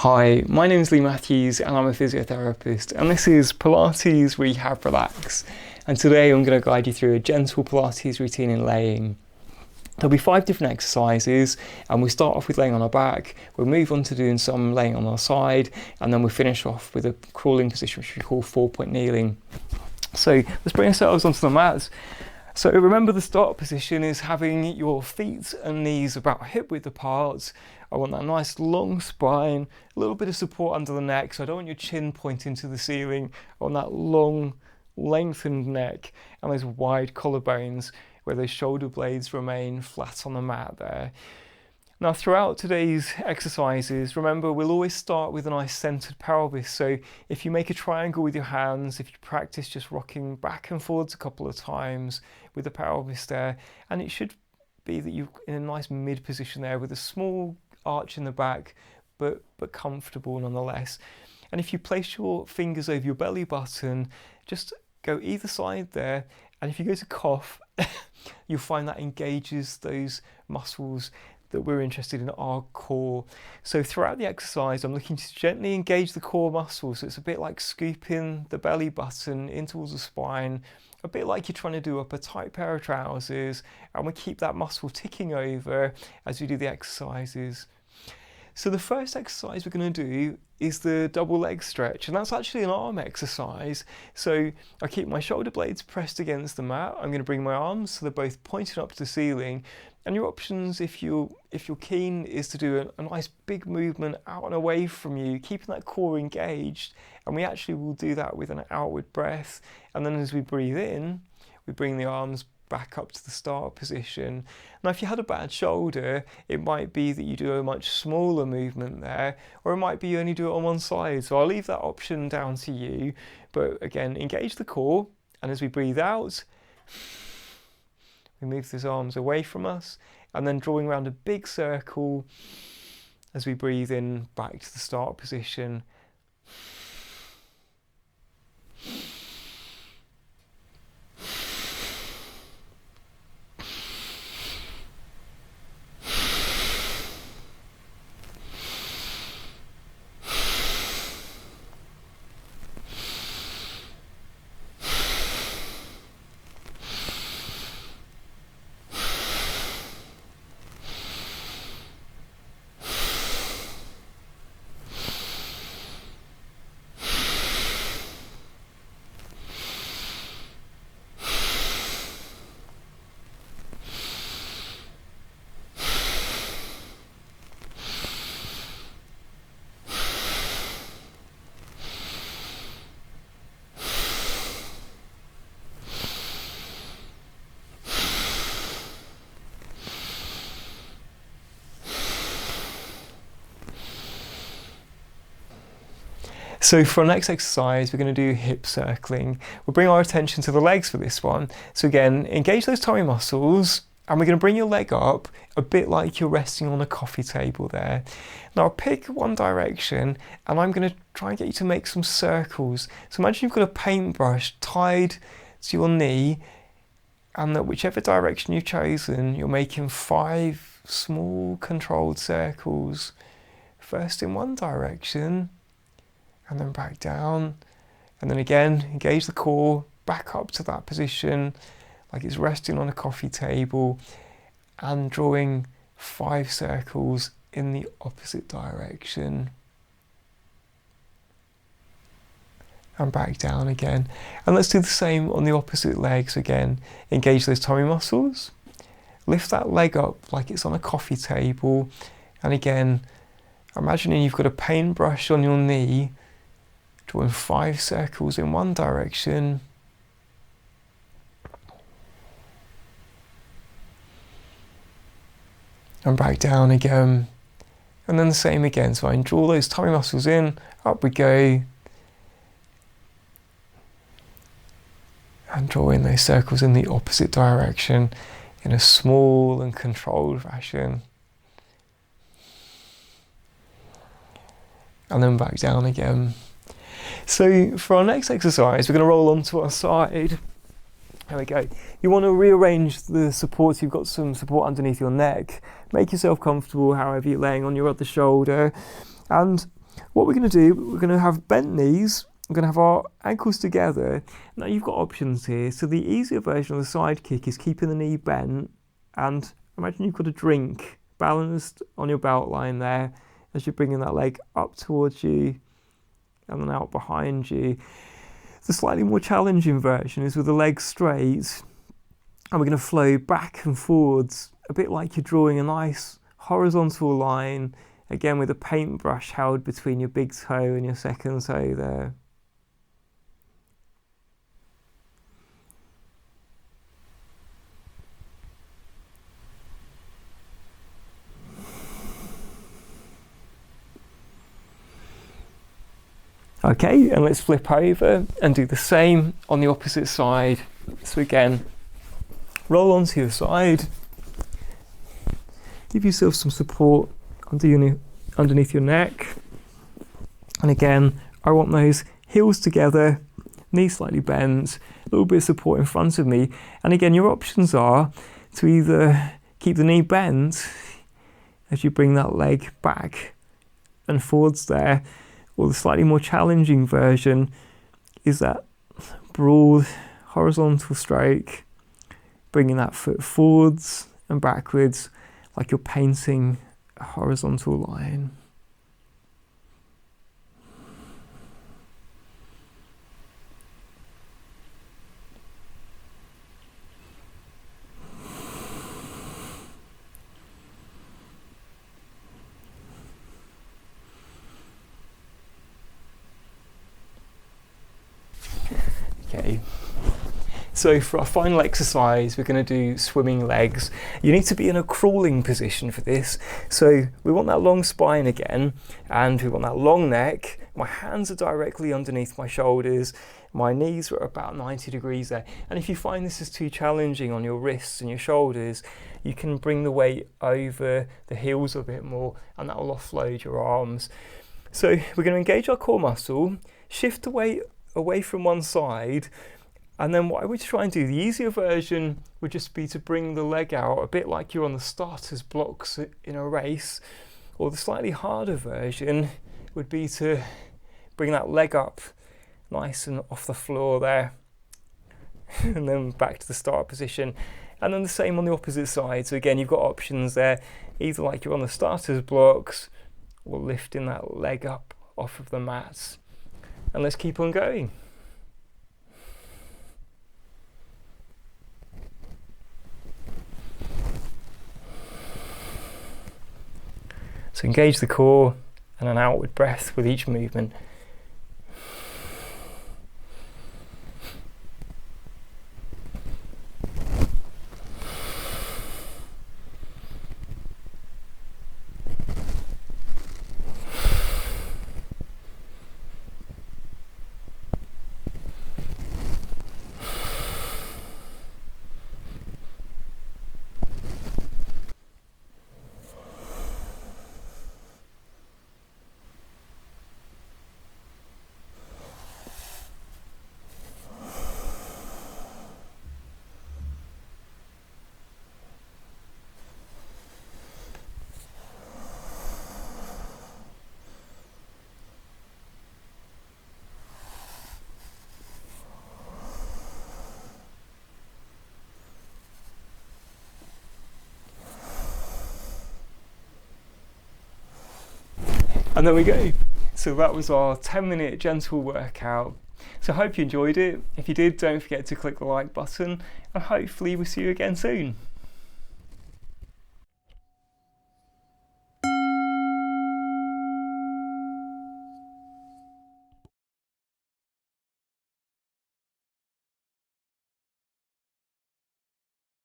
Hi, my name is Lee Matthews and I'm a physiotherapist, and this is Pilates Rehab Relax. And today I'm going to guide you through a gentle Pilates routine in laying. There'll be 5 different exercises, and we start off with laying on our back, we'll move on to doing some laying on our side, and then we'll finish off with a crawling position which we call 4-point kneeling. So let's bring ourselves onto the mat. So remember, the start position is having your feet and knees about hip width apart. I want that nice long spine, a little bit of support under the neck, so I don't want your chin pointing to the ceiling. I want that long, lengthened neck and those wide collarbones where those shoulder blades remain flat on the mat there. Now, throughout today's exercises, remember, we'll always start with a nice centered pelvis. So if you make a triangle with your hands, if you practice just rocking back and forwards a couple of times with the pelvis there, and it should be that you're in a nice mid position there with a small arch in the back, but comfortable nonetheless. And if you place your fingers over your belly button, just go either side there, and if you go to cough, you'll find that engages those muscles that we're interested in, our core. So throughout the exercise, I'm looking to gently engage the core muscles. So it's a bit like scooping the belly button in towards the spine, a bit like you're trying to do up a tight pair of trousers, and we keep that muscle ticking over as we do the exercises. So the first exercise we're going to do is the double leg stretch, and that's actually an arm exercise. So I keep my shoulder blades pressed against the mat. I'm going to bring my arms so they're both pointing up to the ceiling. And your options, if you're keen, is to do a nice big movement out and away from you, keeping that core engaged. And we actually will do that with an outward breath. And then as we breathe in, we bring the arms back up to the start position. Now, if you had a bad shoulder, it might be that you do a much smaller movement there, or it might be you only do it on one side. So I'll leave that option down to you. But again, engage the core. And as we breathe out, we move those arms away from us, and then drawing around a big circle as we breathe in back to the start position. So for our next exercise, we're going to do hip circling. We'll bring our attention to the legs for this one. So again, engage those tummy muscles, and we're going to bring your leg up a bit like you're resting on a coffee table there. Now pick one direction, and I'm going to try and get you to make some circles. So imagine you've got a paintbrush tied to your knee, and that whichever direction you've chosen, you're making 5 small controlled circles. First in one direction, and then back down, and then again engage the core back up to that position like it's resting on a coffee table, and drawing 5 circles in the opposite direction, and back down again. And let's do the same on the opposite legs. Again, engage those tummy muscles, lift that leg up like it's on a coffee table, and again imagining you've got a paintbrush on your knee, drawing 5 circles in one direction, and back down again, and then the same again. So I can draw those tummy muscles in, up we go, and draw in those circles in the opposite direction in a small and controlled fashion, and then back down again. So for our next exercise, we're going to roll onto our side. There we go. You want to rearrange the supports. You've got some support underneath your neck. Make yourself comfortable however you're laying on your other shoulder. And what we're going to do, we're going to have bent knees. We're going to have our ankles together. Now you've got options here. So the easier version of the side kick is keeping the knee bent, and imagine you've got a drink balanced on your belt line there as you're bringing that leg up towards you and then out behind you. The slightly more challenging version is with the legs straight, and we're going to flow back and forwards, a bit like you're drawing a nice horizontal line, again with a paintbrush held between your big toe and your second toe there. Okay, and let's flip over and do the same on the opposite side. So again, roll onto your side, give yourself some support underneath your neck, and again, I want those heels together, knees slightly bent, a little bit of support in front of me, and again, your options are to either keep the knee bent as you bring that leg back and forwards there, or the slightly more challenging version is that broad horizontal stroke, bringing that foot forwards and backwards like you're painting a horizontal line. Okay, so for our final exercise, we're going to do swimming legs. You need to be in a crawling position for this. So we want that long spine again, and we want that long neck. My hands are directly underneath my shoulders. My knees are about 90 degrees there. And if you find this is too challenging on your wrists and your shoulders, you can bring the weight over the heels a bit more, and that will offload your arms. So we're going to engage our core muscle, shift the weight away from one side, and then what I would try and do, the easier version would just be to bring the leg out a bit like you're on the starter's blocks in a race, or the slightly harder version would be to bring that leg up nice and off the floor there and then back to the start position, and then the same on the opposite side. So again, you've got options there, either like you're on the starter's blocks or lifting that leg up off of the mats. And let's keep on going. So engage the core and an outward breath with each movement. And there we go. So that was our 10-minute gentle workout. So I hope you enjoyed it. If you did, don't forget to click the like button, and hopefully we'll see you again soon.